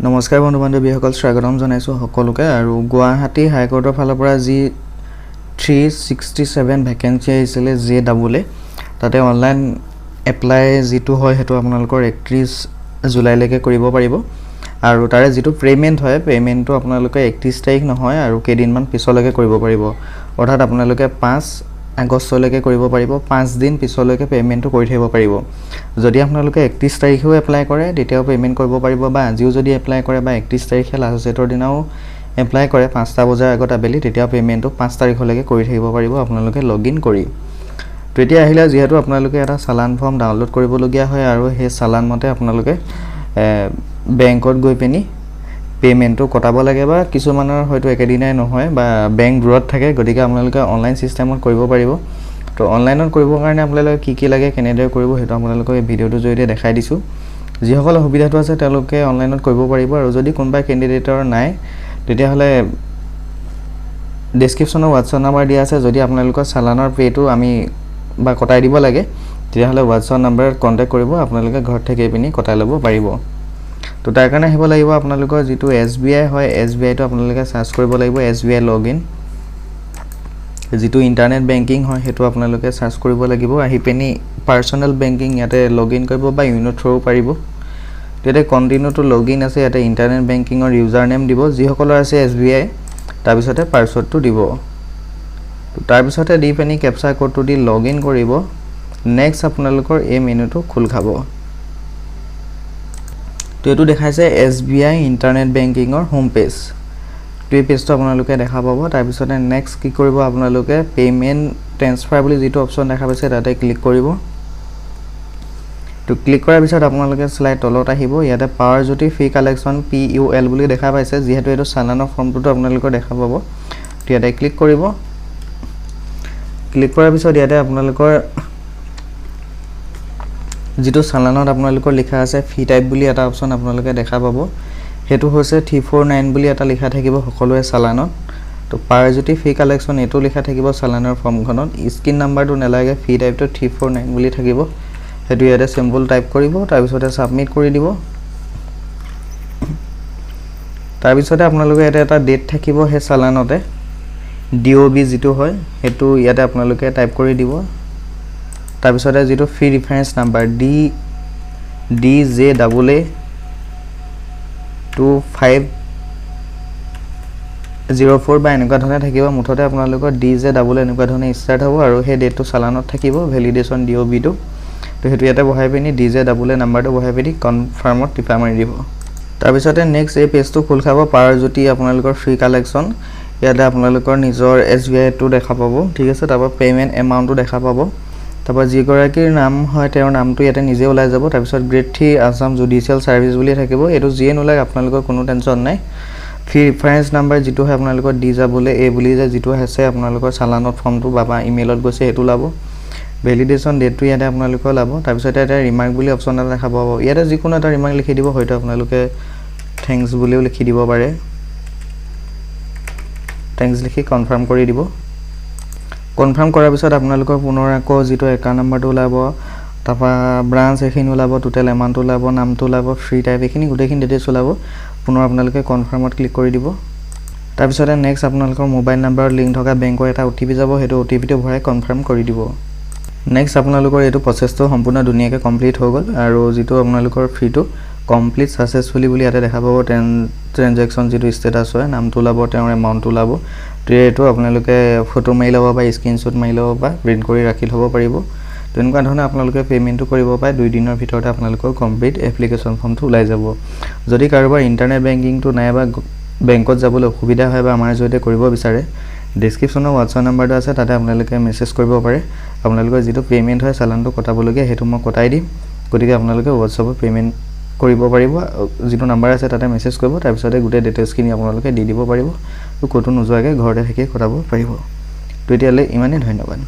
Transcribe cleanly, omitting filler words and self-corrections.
নমস্কাৰ বন্ধু বান্ধৱীসকল স্বাগতম জনাইছো সকলোকে আৰু গুৱাহাটী হাইকোৰ্টৰ ফালৰ পৰা যি 367 ভ্যাকেন্সি আহিছিলে জে ডাবল এ তাতে অনলাইন এপ্লাই যেটো হয় হেতু আপোনালোকৰ 31 জুলাইলৈকে কৰিব পাৰিব আৰু তাৰে যেটো পেমেন্ট হয় পেমেন্টটো আপোনালোকে 31 তাৰিখ নহয় আৰু কেইদিনমান পিছলৈকে কৰিব পাৰিব অৰ্থাৎ আপোনালোকে 5 আগষ্টলৈকে কৰিব পাৰিব 5 দিন পিছলৈকে পেমেন্টটো কৰি থাকিব পাৰিব যদি আপোনালোকে 31 তাৰিখেও এপ্লাই কৰে তেতিয়াও পেমেন্ট কৰিব পাৰিব বা আজিও যদি এপ্লাই কৰে বা 31 তাৰিখে লাষ্ট ডেটৰ দিনাও এপ্লাই কৰে 5টা বজাৰ আগত আবেলি তেতিয়াও পেমেন্টটো 5 তাৰিখলৈকে কৰি থাকিব পাৰিব আপোনালোকে লগইন কৰি তেতিয়া আহিলে যেহেতু আপোনালোকে এটা চালান ফৰ্ম ডাউনলোড কৰিবলগীয়া হয় আৰু সেই চালান মতে আপোনালোকে বেংকত গৈ পেনি পেমেন্টটো কটাব লাগে বা কিছুমানৰ হয়তো একেদিনাই নহয় বা বেংক দূৰত থাকে গতিকে আপোনালোকে অনলাইন সিস্টেমত কৰিব পাৰিব তো অনলাইনত কৰিবৰ কাৰণে আপোনালোকে কি লাগে কেনেদৰে কৰিব হেতু আপোনালোকক এই ভিডিওটো জৰিয়তে দেখাই দিছো যিসকল সুবিধাটো আছে তেওঁলোকে অনলাইনত কৰিব পাৰিব আৰু যদি কোনবা ক্যান্ডিডেটৰ নাই তেতিয়া হলে ডেসক্ৰিপচনৰ WhatsApp নম্বৰ দিয়া আছে যদি আপোনালোকৰ চালানৰ পেটো আমি বা কটাই দিব লাগে তেতিয়া হলে WhatsApp নম্বৰত কন্টাক্ট কৰিব আপোনালোকে ঘৰত থাকি পিনি কটাই লব পাৰিব তো তাৰ কাৰণে আহিব লাগিব আপোনালোকৰ যেটো SBI হয় SBI টো আপোনালোকে সাৰ্চ কৰিব লাগিব SBI লগইন যেটো ইন্টাৰনেট বেংকিং হয় হেতু আপোনালোকে সাৰ্চ কৰিব লাগিব আহি পেনি পাৰ্সোনাল বেংকিং ইয়াতে লগইন কৰিব বা ইউনো থ্ৰু পাৰিব তেতে কন্টিনিউ টু লগইন আছে ইয়াতে ইন্টাৰনেট বেংকিংৰ ইউজাৰ নেম দিব যিসকলৰ আছে SBI তাৰ পিছতে পাছৱৰ্ডটো দিব তাৰ পিছতে দি পেনি ক্যাপচা কোডটো দি লগইন কৰিব নেক্সট আপোনালোকৰ এই মেনুটো খুল খাব তো এটো দেখাইছে SBI ইন্টাৰনেট বেংকিংৰ হোম পেজ তো এই পেজটো আপোনালোকে দেখা পাব তাৰ পিছতে নেক্সট কি কৰিব আপোনালোকে পেমেন্ট ট্ৰান্সফাৰ বুলি যেটো অপচন দেখা পাইছে তাতে ক্লিক কৰিব তো ক্লিক কৰাৰ পিছত আপোনালোকে স্লাইড তলত আহিব ইয়াতে পাৱাৰ জ্যোতি ফি কালেকচন PUL বুলি দেখা পাইছে যেহেতু এটো চালানৰ ফৰ্মটো আপোনালোকে দেখা পাব তো ইয়াতে ক্লিক কৰিব ক্লিক কৰাৰ পিছত ইয়াতে আপোনালোকৰ যেটো চালানত আপোনালোকৰ লিখা আছে ফি টাইপ বুলি এটা অপচন আপোনালোকে দেখা পাব হেতু হৈছে 349 বুলি এটা লিখা থাকিব সকলোৱে চালানত তো পাৰজুটি ফি কালেকচন এটো লিখা থাকিব চালানৰ ফৰ্মখনত স্ক্ৰিন নাম্বাৰটো নেলাগে ফি টাইপটো 349 বুলি থাকিব হেতু ইয়াতে সিম্বল টাইপ কৰিব তাৰ পিছতে সাবমিট কৰি দিব তাৰ পিছতে আপোনালোকে এটা ডেট থাকিব হে চালানতে DOB যেটো হয় হেতু ইয়াতে আপোনালোকে টাইপ কৰি দিব তাৰ পিছতে যেটো ফি ৰেফাৰেন্স নাম্বাৰ DJAA 2504 বা এনেকুৱা ধৰণে থাকিব মুঠতে আপোনালোকৰ DJAA এনেকুৱা ধৰণে ষ্টাৰ্ট হ'ব আৰু হে ডেটটো চালানত থাকিব ভ্যালিডেশন DOB টো তো হেতু ইয়াতে বহাই পিনি DJAA নাম্বাৰটো বহাই পিনি কনফাৰ্মত টিপা মাৰি দিব তাৰ পিছতে নেক্সট এই পেজটো খুল খাব পাৱাৰ জ্যোতি আপোনালোকৰ ফ্ৰী কালেকচন ইয়াতে আপোনালোকৰ নিজৰ SBI টো দেখা পাব ঠিক আছে তাৰপৰ পেমেন্ট এমাউন্টটো দেখা পাব তাৰপৰ যি গৰাকীৰ নাম হয় তেওঁৰ নামটো ইয়াতে নিজে ওলাই যাব তাৰ পিছত গ্ৰেড 3 আসাম জুডিশিয়াল সাৰ্ভিস বুলি থাকিব এটো জিএন ওলাই আপোনালোকৰ কোনো টেনচন নাই ফি ৰেফাৰেন্স নাম্বাৰ যেটো হয় আপোনালোকৰ DJAA এ বুলি যেটো আছে আপোনালোকৰ চালানত ফৰ্মটো বাবা ইমেইলত গৈছে হেতু লাব ভ্যালিডেশন ডেটটো ইয়াতে আপোনালোকৰ লাব তাৰ পিছত এটা ৰিমাৰ্ক বুলি অপচন এটা দেখা পাব ইয়াতে যিকোনো এটা ৰিমাৰ্ক লিখি দিব হয়তো আপোনালোকে থ্যাঙ্কস বুলিও লিখি দিব পাৰে থ্যাঙ্কস লিখি কনফাৰ্ম কৰি দিব কনফাৰ্ম কৰাৰ পিছত আপোনালোকৰ পুনৰ আকৌ যেটো একাউন্ট নাম্বাৰটো ওলাব তাপা ব্ৰাঞ্চ এখিনি ওলাব টোটাল এমাউন্ট ওলাব নামটো ওলাব ফ্ৰী টাইপ এখিনি গুটেখিনি ডিটেইলছ ওলাব পুনৰ আপোনালোকে কনফাৰ্মত ক্লিক কৰি দিব তাৰ পিছতে নেক্সট আপোনালোকৰ মোবাইল নাম্বাৰত লিংক থকা বেংকৰ এটা OTP যাব হেতু OTP টো ভৰাই কনফাৰ্ম কৰি দিব নেক্সট আপোনালোকৰ এটো প্ৰসেসটো সম্পূৰ্ণ দুনিয়াকে কমপ্লিট হৈ গল আৰু যেটো আপোনালোকৰ ফ্ৰীটো কমপ্লিট সাকসেসফুলি বুলি ইয়াতে দেখা পাব ট্ৰানজাকচন যেটো ষ্টেটাস হয় নামটো ওলাব তেওঁৰ এমাউন্ট ওলাব তো এটো আপোনালোকে ফটো মাৰি লব বা স্ক্ৰিনশ্বট মাৰি লব বা প্ৰিন্ট কৰি ৰাখি থব পাৰিব তেনেকুৱা ধৰণে আপোনালোকে পেমেন্টটো কৰিব পায় 2 দিনৰ ভিতৰতে আপোনালোকৰ কমপ্লিট এপ্লিকেশন ফৰ্মটো ওলাই যাব যদি কাৰোবাৰ ইন্টাৰনেট বেংকিংটো নাই বা বেংকত যাবলৈ অসুবিধা হয় বা আমাৰ জৰিয়তে কৰিব বিচাৰে ডেসক্ৰিপচনৰ WhatsApp নম্বৰটো আছে তাতে আপোনালোকে মেছেজ কৰিব পাৰে আপোনালোকৰ যেটো পেমেন্ট হয় চালানটো কটাবলগীয়া হেতু মই কটাই দিম গতিকে আপোনালোকে WhatsAppত পেমেন্ট কৰিব পাৰিব যেটো নম্বৰ আছে তাতে মেছেজ কৰিব তাৰ পিছতে গুটে ডিটেইলছখিনি আপোনালোকে দি দিব পাৰিব তো কতো নোযোৱাকে ঘৰতে থাকি কটাব পাৰিব তো এতিয়ালৈ ইমানেই ধন্যবাদ